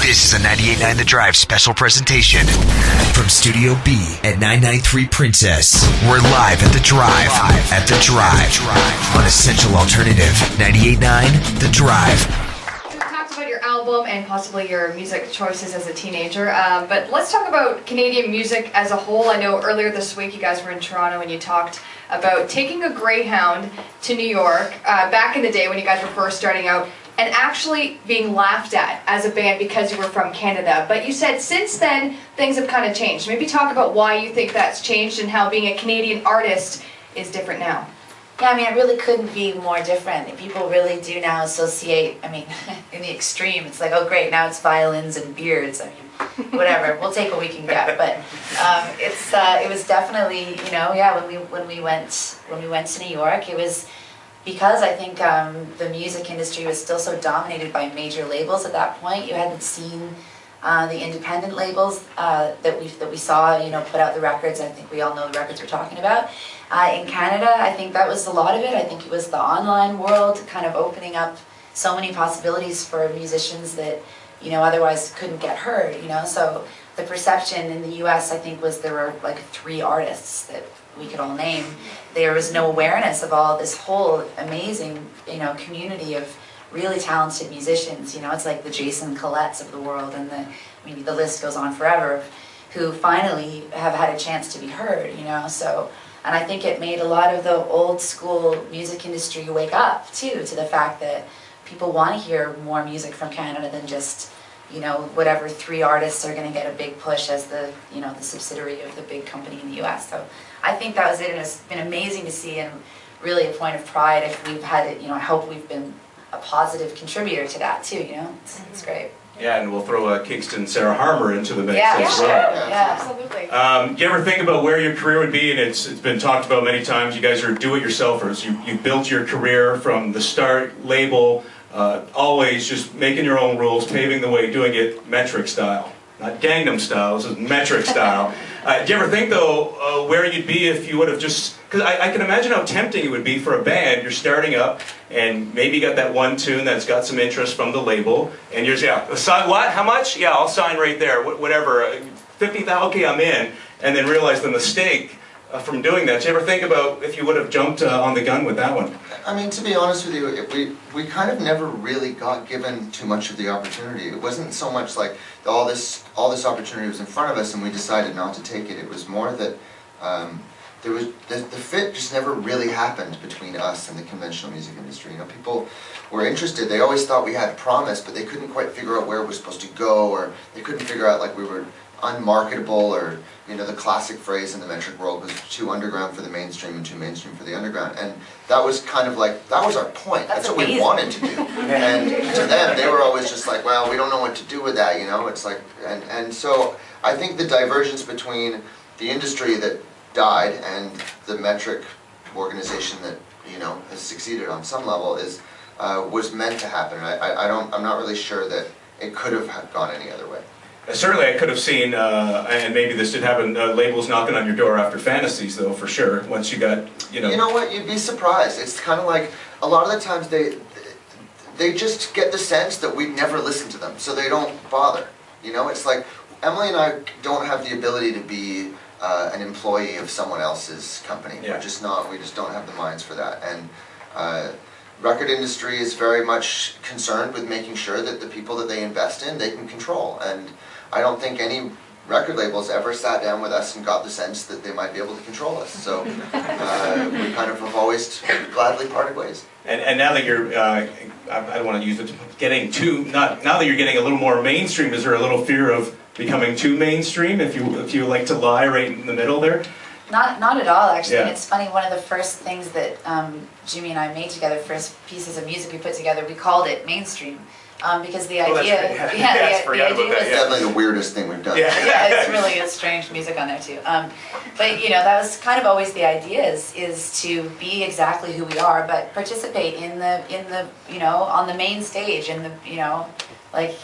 This is a 98.9 The Drive special presentation from Studio B at 993 Princess. We're live at The Drive, on Essential Alternative 98.9 The Drive. We've talked about your album and possibly your music choices as a teenager, but let's talk about Canadian music as a whole. I know earlier this week you guys were in Toronto and you talked about taking a Greyhound to New York back in the day when you guys were first starting out, and actually being laughed at as a band because you were from Canada. But you said since then, things have kind of changed. Maybe talk about why you think that's changed and how being a Canadian artist is different now. Yeah, I mean, it really couldn't be more different. People really do now associate, I mean, in the extreme, it's like, oh great, now it's violins and beards. I mean, whatever, we'll take what we can get. But it was definitely, you know, yeah, when we went to New York, it was because I think the music industry was still so dominated by major labels at that point. You hadn't seen the independent labels that we saw, you know, put out the records. I think we all know the records we're talking about. In Canada, I think that was a lot of it. I think it was the online world kind of opening up so many possibilities for musicians that, you know, otherwise couldn't get heard, you know. So the perception in the US, I think, was there were like 3 artists that we could all name. There was no awareness of all this whole amazing, you know, community of really talented musicians. You know, it's like the Jason Collettes of the world, and the list goes on forever, who finally have had a chance to be heard, you know. So, and I think it made a lot of the old school music industry wake up too to the fact that people want to hear more music from Canada than just, you know, whatever 3 artists are going to get a big push as the, you know, the subsidiary of the big company in the US. So I think that was it, and it's been amazing to see, and really a point of pride if we've had it, you know, I hope we've been a positive contributor to that too, you know. It's great. Yeah, and we'll throw Kingston Sarah Harmer into the mix Yeah, as sure. well. Yeah. Absolutely. Do you ever think about where your career would be? And it's been talked about many times. You guys are do-it-yourselfers. You built your career from the start, label, always just making your own rules, paving the way, doing it metric style. Not Gangnam style, this is metric style. Do you ever think, though, where you'd be if you would have just... Because I can imagine how tempting it would be for a band. You're starting up, and maybe you got that one tune that's got some interest from the label, and you're just, what? How much? Yeah, I'll sign right there. Whatever. 50,000, okay, I'm in. And then realize the mistake from doing that. Do you ever think about if you would have jumped on the gun with that one? I mean, to be honest with you, we kind of never really got given too much of the opportunity. It wasn't so much like all this opportunity was in front of us and we decided not to take it. It was more that there was the fit just never really happened between us and the conventional music industry. You know, people were interested. They always thought we had promise, but they couldn't quite figure out where it was supposed to go, or they couldn't figure out, like, we were unmarketable, or, you know, the classic phrase in the metric world was too underground for the mainstream and too mainstream for the underground. And that was kind of like, that was our point. That's what we wanted to do. And to them, they were always just like, well, we don't know what to do with that, you know. It's like, and so I think the divergence between the industry that died and the metric organization that, you know, has succeeded on some level is was meant to happen. I'm not really sure that it could have gone any other way. Certainly I could have seen, and maybe this did happen, labels knocking on your door after Fantasies, though, for sure, once you got, you know... You know what, you'd be surprised. It's kind of like, a lot of the times they just get the sense that we'd never listen to them, so they don't bother. You know, it's like, Emily and I don't have the ability to be an employee of someone else's company. Yeah. We're just not, we just don't have the minds for that. And record industry is very much concerned with making sure that the people that they invest in, they can control. And I don't think any record labels ever sat down with us and got the sense that they might be able to control us. So we kind of have always gladly parted ways. And now that you're, I don't want to use it, getting too, now that you're getting a little more mainstream, is there a little fear of becoming too mainstream, if you like to lie right in the middle there? Not at all, actually. Yeah. And it's funny, one of the first things that Jimmy and I made together, first pieces of music we put together, we called it Mainstream. Because the idea, right. The idea was Definitely the weirdest thing we've done. yeah, it's really strange music on there too. But you know, that was kind of always the idea is to be exactly who we are, but participate in the you know, on the main stage, in the, you know, like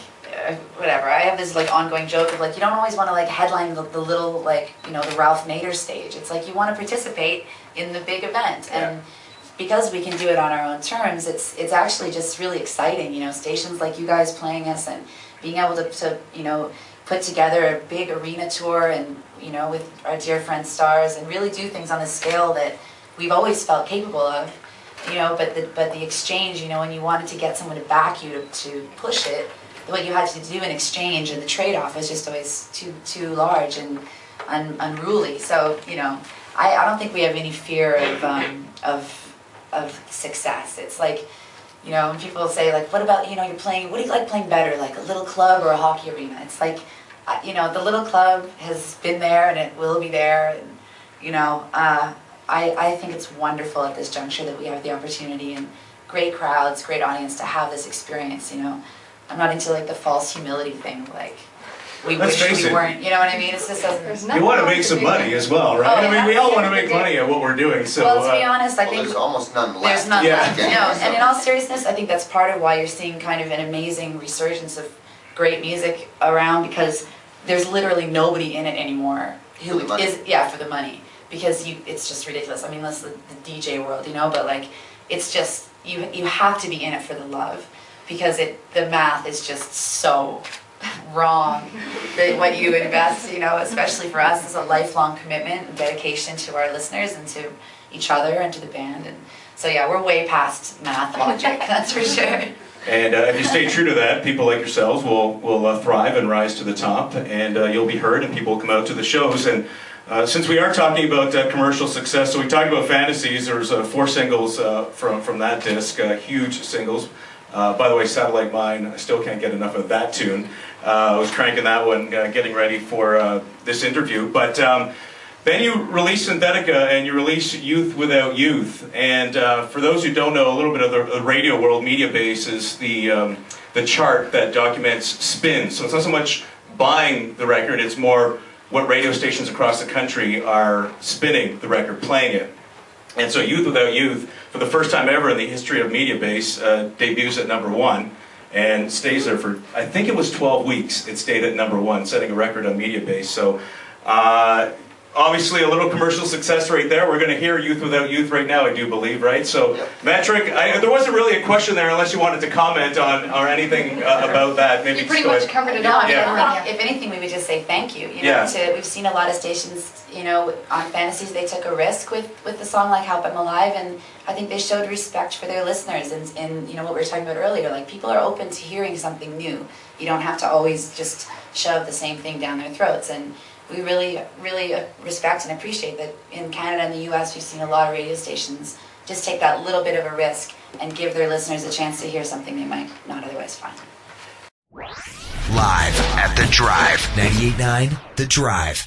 whatever. I have this like ongoing joke of like, you don't always want to like headline the little, like, you know, the Ralph Nader stage. It's like you want to participate in the big event. And because we can do it on our own terms, it's actually just really exciting, you know, stations like you guys playing us and being able to you know, put together a big arena tour and, you know, with our dear friend Stars and really do things on the scale that we've always felt capable of, you know, but the exchange, you know, when you wanted to get someone to back you to push it, what you had to do in exchange and the trade-off was just always too large and unruly. So, you know, I don't think we have any fear of success. It's like, you know, when people say like, what about, you know, you're playing, what do you like playing better, like a little club or a hockey arena? It's like, you know, the little club has been there and it will be there. And, you know, I think it's wonderful at this juncture that we have the opportunity and great crowds, great audience to have this experience, you know. I'm not into like the false humility thing, like we Let's wish face we it. weren't, you know what I mean? It's just doesn't. There's You nothing want to wrong make with some being- money as well, right? Oh, I mean, we all want to yeah. make money at what we're doing, so. Well, to be honest, I Well, think there's almost none left. there's none Yeah. left. No, and in all seriousness, I think that's part of why you're seeing kind of an amazing resurgence of great music around, because there's literally nobody in it anymore who For the money. is for the money, because it's just ridiculous. I mean, that's the DJ world, you know, but like it's just you have to be in it for the love, because the math is just so wrong. What you invest, you know, especially for us, is a lifelong commitment and dedication to our listeners and to each other and to the band. And so yeah, we're way past math logic, that's for sure. And if you stay true to that, people like yourselves will thrive and rise to the top, and you'll be heard, and people will come out to the shows. And since we are talking about commercial success, so we talked about Fantasies. There's 4 singles from that disc, huge singles. By the way, Satellite Mine, I still can't get enough of that tune. I was cranking that one, getting ready for this interview. But then you release Synthetica, and you release Youth Without Youth. And for those who don't know a little bit of the radio world, Media Base is the chart that documents spins. So it's not so much buying the record, it's more what radio stations across the country are spinning the record, playing it. And so Youth Without Youth, for the first time ever in the history of Media Base, debuts at #1 and stays there for, I think it was 12 weeks. It stayed at #1, setting a record on Media Base. So obviously a little commercial success right there. We're going to hear Youth Without Youth right now, I do believe, right? So, Yep. Metric, there wasn't really a question there unless you wanted to comment on or anything about that. Maybe You pretty just go much ahead. covered it No, all. I mean, Yeah. if anything, we would just say thank you. You know, Yeah. we've seen a lot of stations, you know, on Fantasies, they took a risk with the song like Help I'm Alive, and I think they showed respect for their listeners, and you know, what we were talking about earlier, like people are open to hearing something new. You don't have to always just shove the same thing down their throats, and we really, really respect and appreciate that in Canada and the US, we've seen a lot of radio stations just take that little bit of a risk and give their listeners a chance to hear something they might not otherwise find. Live at The Drive. 98.9 The Drive.